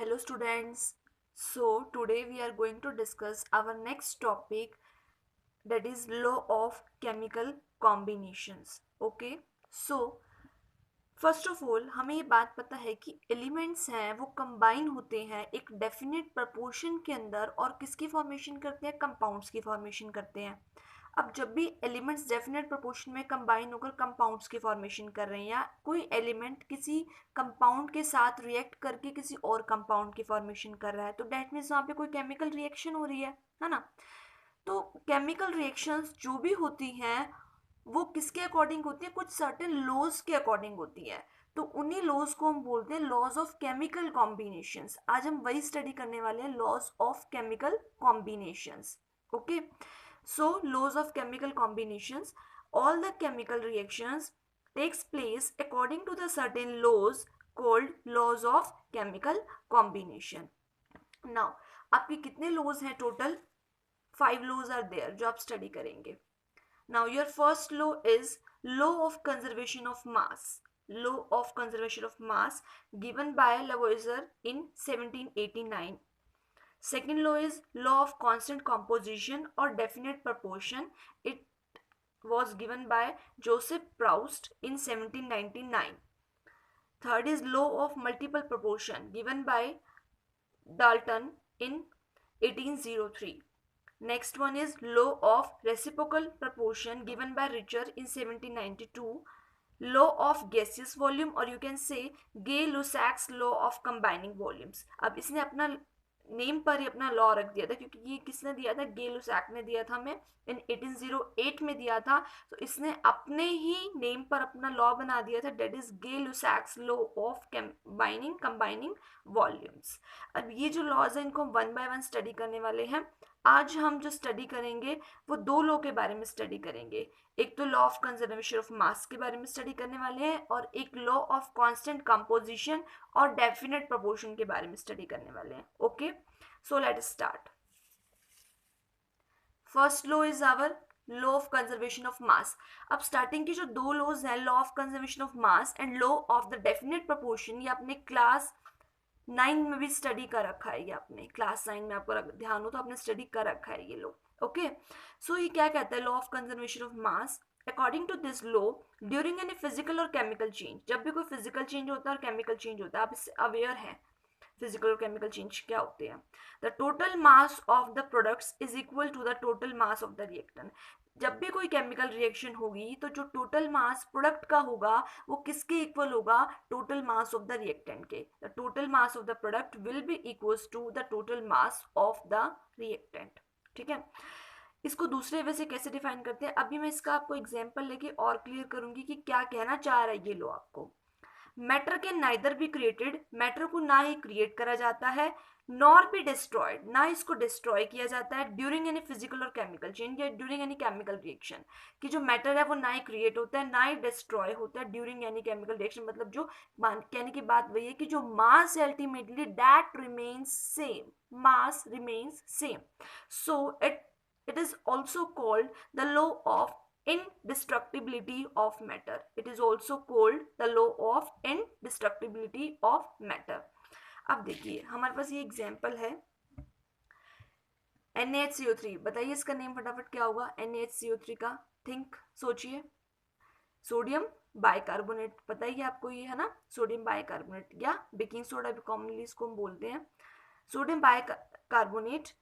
Hello students. So today we are going to discuss our next topic, that is law of chemical combinations. Okay. So first of all हमें ये बात पता है कि elements हैं वो कंबाइन होते हैं एक डेफिनेट प्रपोर्शन के अंदर और किसकी फॉर्मेशन करते हैं, कंपाउंड्स की फॉर्मेशन करते हैं। अब जब भी एलिमेंट्स डेफिनेट प्रोपोर्शन में कंबाइन होकर कंपाउंड्स की फॉर्मेशन कर रहे हैं या कोई एलिमेंट किसी कंपाउंड के साथ रिएक्ट करके किसी और कंपाउंड की फॉर्मेशन कर रहा है, तो डेट मीन्स वहाँ पे कोई केमिकल रिएक्शन हो रही है ना। तो केमिकल रिएक्शंस जो भी होती हैं वो किसके अकॉर्डिंग होती है, कुछ सर्टेन लॉज के अकॉर्डिंग होती है। तो उन्हीं लॉज को हम बोलते हैं लॉज ऑफ केमिकल कॉम्बिनेशंस। आज हम वही स्टडी करने वाले हैं, laws of chemical combinations. Okay, so laws of chemical combinations, all the chemical reactions takes place according to the certain laws called laws of chemical combination. Now आपके कितने laws हैं total? 5 laws are there जो आप study करेंगे। Now your first law is law of conservation of mass. Law of conservation of mass given by Lavoisier in 1789. Second law is law of constant composition or definite proportion. It was given by Joseph Proust in 1799. Third is law of multiple proportion given by Dalton in 1803. Next one is law of reciprocal proportion given by Richter in 1792. Law of gaseous volume और you can say Gay-Lussac's law of combining volumes. अब इसने अपना name पर ही अपना law रख दिया था, क्योंकि ये किसने दिया था, Gay-Lussac ने दिया था हमें इन 1808 में दिया था। तो इसने अपने ही नेम पर अपना लॉ बना दिया था, that is Gay-Lussac's law of combining volumes. अब ये जो लॉज है इनको हम वन बाय वन स्टडी करने वाले हैं। आज हम जो स्टडी करेंगे वो दो लॉ के बारे में स्टडी करेंगे। एक तो law of conservation of mass के बारे में स्टडी करने वाले हैं और एक लॉ ऑफ कांस्टेंट कंपोजिशन और डेफिनेट प्रोपोर्शन के बारे में स्टडी करने वाले हैं। Okay, so let start. First law is our law of conservation of mass. अब स्टार्टिंग की जो दो लॉज हैं, law of conservation of mass and law of the definite proportion, ये आपने क्लास 9 में भी स्टडी कर रखा है। ये आपने क्लास 9 में, आपको ध्यान हो तो आपने स्टडी कर रखा है ये लॉ। ओके, सो ये क्या कहता है, law of conservation of mass. According to this law, during any physical और केमिकल चेंज, जब भी कोई फिजिकल चेंज होता है और केमिकल चेंज होता है, आप इससे अवेयर हैं फिजिकल और केमिकल चेंज क्या होते हैं। The total mass of the products is equal to the total mass of the reactant. जब भी कोई केमिकल रिएक्शन होगी तो जो टोटल मास प्रोडक्ट का होगा वो किसके इक्वल होगा, total mass of the reactant के। The total mass of the product will be equals to the total mass of the reactant. ठीक है, इसको दूसरे वे से कैसे डिफाइन करते हैं, अभी मैं इसका आपको एग्जांपल लेके और क्लियर करूंगी कि क्या कहना चाह रहा है ये लो आपको। Matter can neither be created, matter को ना ही क्रिएट करा जाता है, नॉर बी डिस्ट्रॉयड, ना इसको डिस्ट्रॉय किया जाता है, ड्यूरिंग एनी फिजिकल और केमिकल चेंज या ड्यूरिंग एनी केमिकल रिएक्शन। कि जो मैटर है वो ना ही क्रिएट होता है ना ही डिस्ट्रॉय होता है ड्यूरिंग एनी केमिकल रिएक्शन। मतलब जो कहने की बात वही है कि जो मास है ultimately that remains same, mass remains same. So it is also called the law of indestructibility of matter. It is also called the law of indestructibility of matter. अब देखिए हमारे पास ये एग्जांपल है NaHCO3। बताइए इसका नेम फटाफट क्या होगा NaHCO3 का, थिंक सोचिए। सोडियम बाइकार्बोनेट, पता ही आपको ये है ना, सोडियम बाइकार्बोनेट या बेकिंग सोडा भी कॉमनली इसको हम बोलते हैं। Sodium bicarbonate,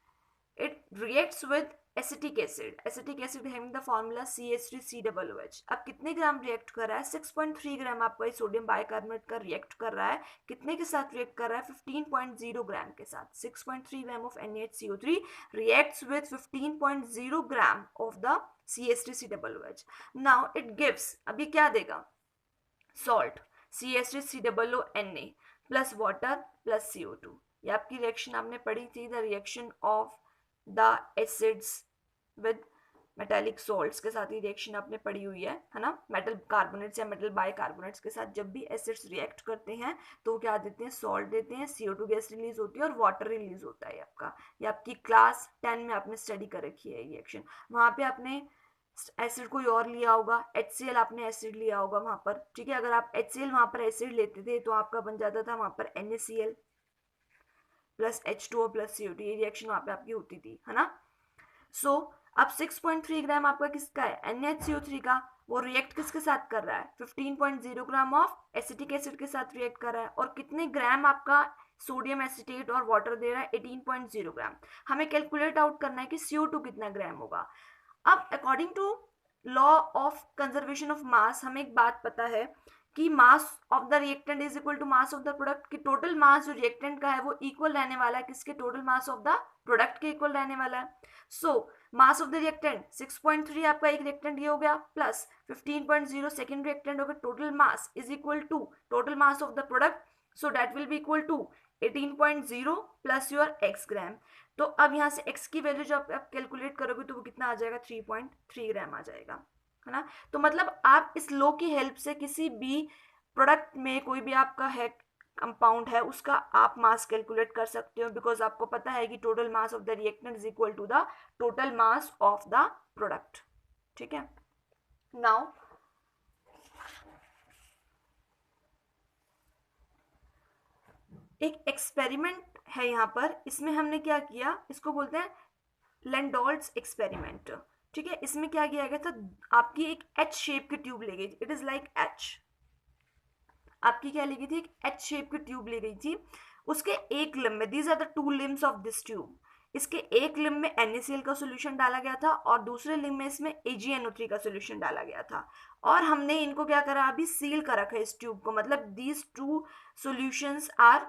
it reacts with acetic acid, acetic acid having the formula CH3COOH। अब कितने ग्राम रिएक्ट कर रहा है, 6.3 ग्राम आपका ये सोडियम बाइकार्बोनेट का रिएक्ट कर रहा है। कितने के साथ रिएक्ट कर रहा है, 15.0 ग्राम के साथ। 6.3 gram of NaHCO3 reacts with 15.0 gram of the CH3COOH। now it gives, अब ये क्या देगा, salt CH3COONA plus water plus CO2। ये आपकी रिएक्शन आपने पढ़ी थी, the reaction of the acids with metallic salts के साथ ही रिएक्शन आपने पढ़ी हुई है ना। मेटल कार्बोनेट्स या मेटल बाइकार्बोनेट्स के साथ जब भी एसिड्स रिएक्ट करते हैं तो क्या देते हैं, सॉल्ट देते हैं, CO2 गैस रिलीज होती है और वाटर रिलीज होता है आपका। ये आपकी क्लास 10 में आपने स्टडी कर रखी है रिएक्शन। वहाँ पे आपने एसिड कोई और लिया होगा, HCl आपने एसिड लिया होगा वहाँ पर। ठीक है, अगर आप HCl वहाँ पर एसिड लेते थे तो आपका बन जाता था वहाँ पर NaCl। Plus H2O plus CO2, ये रिएक्शन वहाँ पे आपकी होती थी, है ना। सो अब 6.3 ग्राम आपका किसका है, NaHCO3 का, वो रिएक्ट किसके साथ कर रहा है, 15.0 ग्राम ऑफ एसिटिक एसिड के साथ रिएक्ट कर रहा है, और कितने ग्राम आपका सोडियम एसिटेट और वाटर दे रहा है, 18.0 ग्राम। हमें कैलकुलेट आउट करना है कि CO2 कितना ग्राम होगा। अब according to law of conservation of mass हमें एक बात पता है कि mass of the reactant is equal to mass of the product, कि टोटल मास जो रिएक्टेंट का है वो इक्वल रहने वाला है किसके, total mass of the product के इक्वल रहने वाला है। सो मास ऑफ द रिएक्टेंट 6.3 आपका एक रिएक्टेंट ये हो गया, प्लस 15.0 सेकेंड रिएक्टेंट हो गया, total mass is equal to total mass of the product, so that will be equal to 18.0 plus your x gram. तो अब यहाँ से x की वैल्यू जब आप कैलकुलेट करोगे तो वो कितना आ जाएगा, 3.3 ग्राम आ जाएगा, है ना। तो मतलब आप इस लॉ की हेल्प से किसी भी प्रोडक्ट में कोई भी आपका है कंपाउंड है उसका आप मास कैलकुलेट कर सकते हो, बिकॉज आपको पता है कि total mass of the reactant is equal to the total mass of the product. ठीक है, नाउ एक एक्सपेरिमेंट है यहाँ पर, इसमें हमने क्या किया, इसको बोलते हैं लेंडोल्ट्स एक्सपेरिमेंट। ठीक है, इसमें क्या किया गया था, आपकी एक एच शेप की ट्यूब ली गई, इट इज लाइक एच, आपकी क्या ली गई थी, एक एच शेप की ट्यूब ली गई थी, उसके एक लिम्ब में, these are the two limbs of this tube, इसके एक लिम्ब में NaCl का सोल्यूशन डाला गया था और दूसरे लिम्ब में इसमें AgNO3 का सोल्यूशन डाला गया था, और हमने इनको क्या करा, अभी सील कर रखा है इस ट्यूब को, मतलब these two solutions are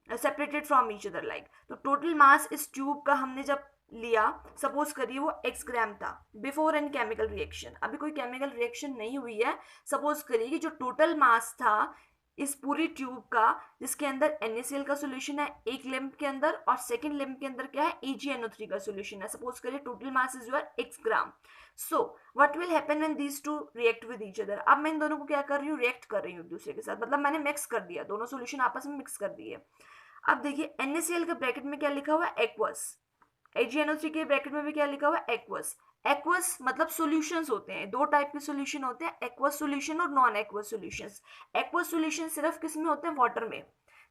separated from each other like. तो टोटल मास इस ट्यूब का हमने जब लिया, सपोज करिए वो x ग्राम था बिफोर एन केमिकल रिएक्शन, अभी कोई केमिकल रिएक्शन नहीं हुई है, सपोज करिए कि जो टोटल मास था इस पूरी ट्यूब का, जिसके अंदर NaCl का सोल्यूशन है एक लिम्ब के अंदर और सेकेंड लिम्ब के अंदर क्या है, AgNO3 का सोल्यूशन है, सपोज करिए total mass is your x gram. So what will happen when these two react with each other, अब मैं इन दोनों को क्या कर रही हूँ, रिएक्ट कर रही हूँ एक दूसरे के साथ, मतलब मैंने मिक्स कर दिया, दोनों सोल्यूशन आपस में मिक्स कर दिए। अब देखिए NaCl के ब्रैकेट में क्या लिखा हुआ है, एक्वस, AgNO3 के ब्रैकेट में भी क्या लिखा हुआ है, एक्वस। एक्वस मतलब सॉल्यूशंस होते हैं, दो टाइप के सॉल्यूशन होते हैं, एक्वस सॉल्यूशन और non aqueous solutions. Aqueous solution सिर्फ किस में होते हैं, वाटर में,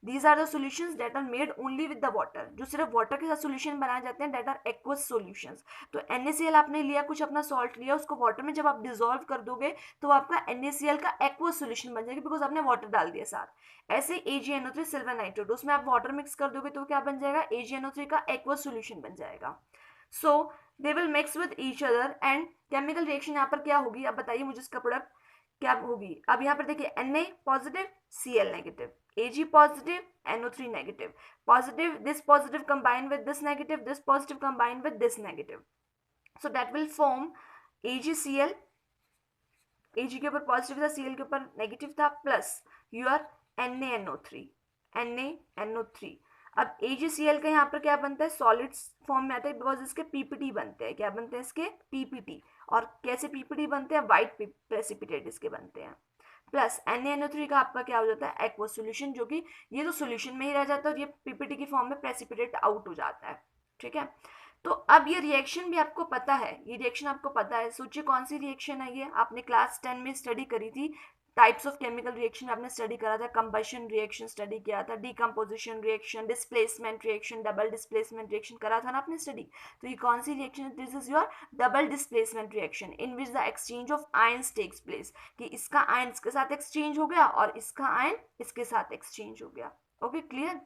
these are the solutions that are made only with the water, जो सिर्फ वाटर के साथ सॉल्यूशन बनाए जाते हैं, दैट आर एक्वस सॉल्यूशंस। तो NaCl आपने लिया, कुछ अपना सॉल्ट लिया, उसको वाटर में जब आप डिसॉल्व कर दोगे तो आपका NaCl का एक्वस सॉल्यूशन बन जाएगा, बिकॉज आपने वाटर डाल दिया साथ। ऐसे AgNO3 सिल्वर नाइट्रेट, उसमें आप वाटर मिक्स कर दोगे तो क्या बन जाएगा, AgNO3 का एक्वस सॉल्यूशन बन जाएगा। So they will mix with each other and chemical reaction यहाँ पर क्या होगी, अब बताइए मुझे इसका प्रोडक्ट क्या होगी। अब यहाँ पर देखिए Na positive, Cl negative, Ag positive, NO3 negative, positive, this positive combine with this negative, this positive combine with this negative, so that will form AgCl, Ag के ऊपर पॉजिटिव था, Cl के ऊपर नेगेटिव था, प्लस योर NaNO3, NaNO3। अब AgCl का यहाँ पर क्या बनता है, सॉलिड फॉर्म में आता है, बिकॉज इसके PPT बनते हैं, क्या बनते हैं इसके, PPT, और कैसे PPT बनते हैं, वाइट प्रेसिपिटेट इसके बनते हैं, प्लस NaNO3 का आपका क्या हो जाता है, एक्वस सॉल्यूशन, जो कि ये तो सॉल्यूशन में ही रह जाता है और ये PPT की फॉर्म में प्रेसिपिटेट आउट हो जाता है। ठीक है, तो अब ये रिएक्शन भी आपको पता है, ये रिएक्शन आपको पता है, सोचिए कौन सी रिएक्शन है ये, आपने क्लास 10 में स्टडी करी थी, टाइप्स ऑफ केमिकल रिएक्शन आपने स्टडी करा था, कंबशन रिएक्शन स्टडी किया था, decomposition reaction, displacement reaction, double displacement reaction करा था ना आपने स्टडी। तो ये कौन सी रिएक्शन है, this is your double displacement reaction in which the exchange of ions takes place, कि इसका आयन इसके साथ एक्सचेंज हो गया और इसका आयन इसके साथ एक्सचेंज हो गया। Okay clear.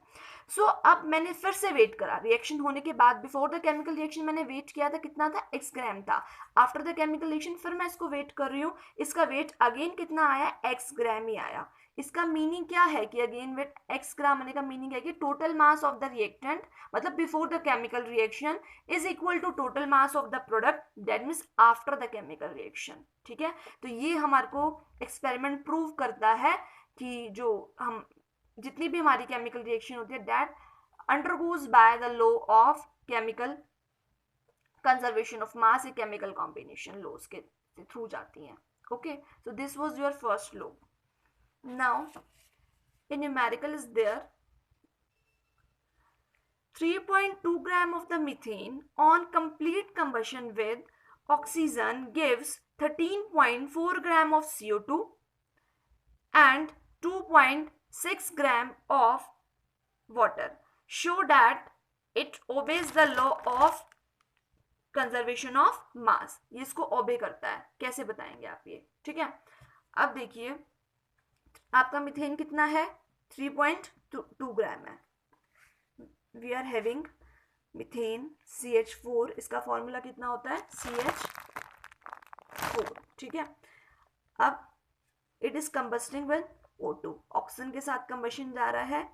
सो अब मैंने फिर से वेट करा, रिएक्शन होने के बाद बिफोर द केमिकल रिएक्शन मैंने वेट किया था, कितना था, x ग्राम था, आफ्टर द केमिकल रिएक्शन फिर मैं इसको वेट कर रही हूँ, इसका वेट अगेन कितना आया, x ग्राम ही आया। इसका मीनिंग क्या है कि अगेन वेट x ग्राम आने का मीनिंग है कि total mass of the reactant, मतलब before the chemical reaction is equal to total mass of the product, that means after the chemical reaction. ठीक है, तो ये हमारे को एक्सपेरिमेंट प्रूव करता है कि जो हम जितनी भी हमारी केमिकल रिएक्शन होती है that undergoes by the law of chemical conservation of mass, ये केमिकल कॉम्बिनेशन लॉज के थ्रू जाती हैं। Okay, so this was your first law. Now in numerical is there 3.2 gram of the methane on complete combustion with oxygen gives 13.4 gram of CO2 and 2.6 gram of water. Show that it obeys the law of conservation of mass, ये इसको ओबे करता है। कैसे बताएंगे आप ये, ठीक है। अब देखिए आपका मीथेन कितना है, 3.2 ग्राम है। We are having methane CH4, इसका फॉर्मूला कितना होता है, CH4, ठीक है। अब it is combusting with O2, oxygen के साथ कंबशन जा रहा है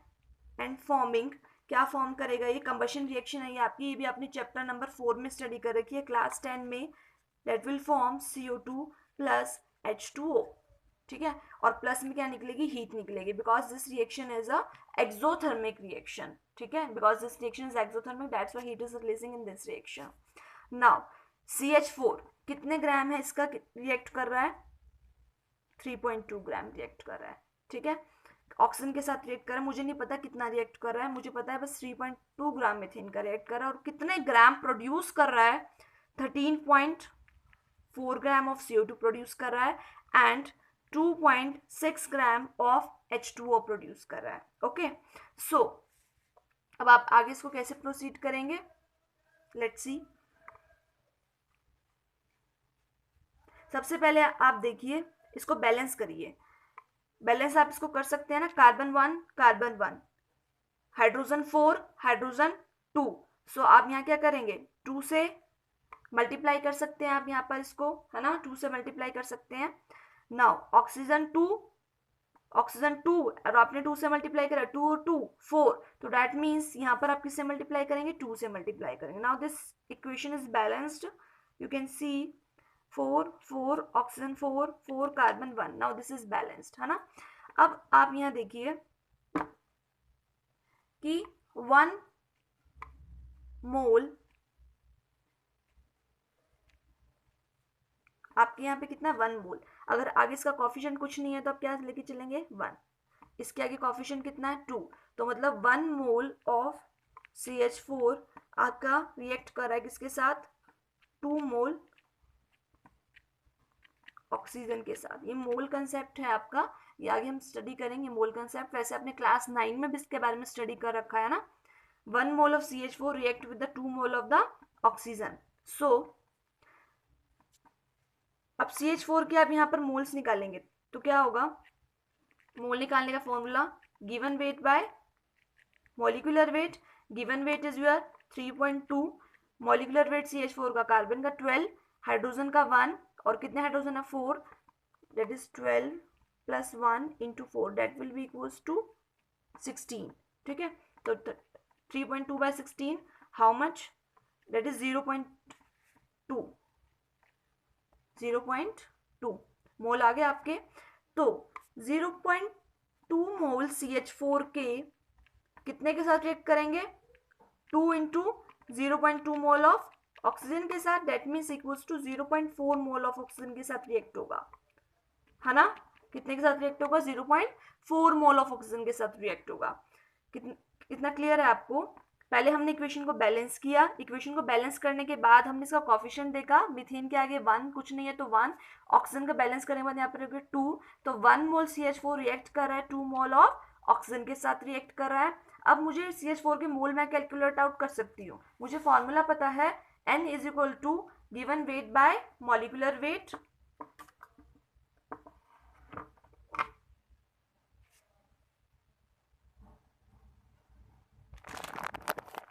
एंड फॉर्मिंग, क्या फॉर्म करेगा ये, कंबशन रिएक्शन है ये आपकी, ये भी आपने चैप्टर नंबर 4 में स्टडी कर रखी है, क्लास 10 में, that will form CO2 plus H2O, ठीक है। और प्लस में क्या निकलेगी, हीट निकलेगी, because this reaction is a exothermic reaction, ठीक है, because this reaction is exothermic, that's why heat is releasing in this reaction. Now CH4 कितने ग्राम है इसका रिएक्ट कर रहा है, 3.2 ग्राम रिएक्ट कर रहा है, ठीक है। ऑक्सीजन के साथ रिएक्ट कर रहा है, मुझे नहीं पता कितना रिएक्ट कर रहा है, मुझे पता है बस 3.2 ग्राम मीथेन का रिएक्ट कर रहा है, और कितने ग्राम प्रोड्यूस कर रहा है, 13.4 ग्राम ऑफ CO2 प्रोड्यूस कर रहा है and 2.6 gram of H2O produce कर रहा है, ओके। सो अब आप आगे इसको कैसे प्रोसीड करेंगे, लेट्स सी। सबसे पहले आप देखिए इसको बैलेंस करिए, बैलेंस आप इसको कर सकते हैं ना, कार्बन 1 कार्बन 1, हाइड्रोजन 4 हाइड्रोजन 2, सो आप यहाँ क्या करेंगे, 2 से मल्टीप्लाई कर सकते हैं आप यहाँ पर इसको, है ना, 2 से मल्टीप्लाई कर सकते हैं। नाउ ऑक्सीजन 2 और आपने 2 से मल्टीप्लाई करा, 2 और 2 4, तो दैट मीन्स यहाँ पर आप किससे मल्टीप्लाई करेंगे, 2 से मल्टीप्लाई करेंगे। Now this equation is balanced, you can see 4 4 oxygen 4 4 carbon 1, now this is balanced, है ना। अब आप यहाँ देखिए कि 1 मोल आपके यहाँ पे कितना, 1 मोल, अगर आगे इसका कॉफिशिएंट कुछ नहीं है तो आप क्या लेके चलेंगे, 1, इसके आगे कॉफिशिएंट कितना है, 2, तो मतलब 1 मोल ऑफ CH4 आपका रिएक्ट कर रहा है किसके साथ, 2 मोल ऑक्सीजन के साथ। ये मोल कंसेप्ट है आपका, ये आगे हम स्टडी करेंगे मोल कंसेप्ट, वैसे आपने क्लास 9 में भी इसके बारे में स्टडी कर रखा है ना। 1 mole of CH4 react with the 2 mole of the oxygen. So अब CH4 के आप यहाँ पर मोल्स निकालेंगे तो क्या होगा, मोल निकालने का formula given weight by molecular wait, given weight is your 3.2, molecular weight CH4 का, कार्बन का 12, हाइड्रोजन का 1, और कितने हाइड्रोजन है, 4, that is 12 plus 1 into 4, that will be equals to 16, ठीक है। तो 3.2 by 16 how much, that is 0.2 mole आ गए आपके। तो 0.2 मोल CH4 के कितने के साथ रिएक्ट करेंगे, 2 इंटू 0.2 मोल ऑफ ऑक्सीजन के साथ, that means equals to 0.4 mole of oxygen के साथ रिएक्ट होगा, है ना। कितने के साथ रिएक्ट होगा, 0.4 मोल ऑफ ऑक्सीजन के साथ रिएक्ट होगा। कितना क्लियर है आपको। पहले हमने इक्वेशन को बैलेंस किया, इक्वेशन को बैलेंस करने के बाद हमने इसका कोफिशिएंट देखा, मीथेन के आगे 1 कुछ नहीं है तो 1, ऑक्सीजन का बैलेंस करने के बाद यहाँ पर 2, तो 1 मोल CH4 रिएक्ट कर रहा है 2 मोल ऑफ ऑक्सीजन के साथ रिएक्ट कर रहा है। अब मुझे CH4 के मोल मैं कैलकुलेट आउट कर सकती हूँ, मुझे फॉर्मूला पता है, N is equal to given weight by molecular wait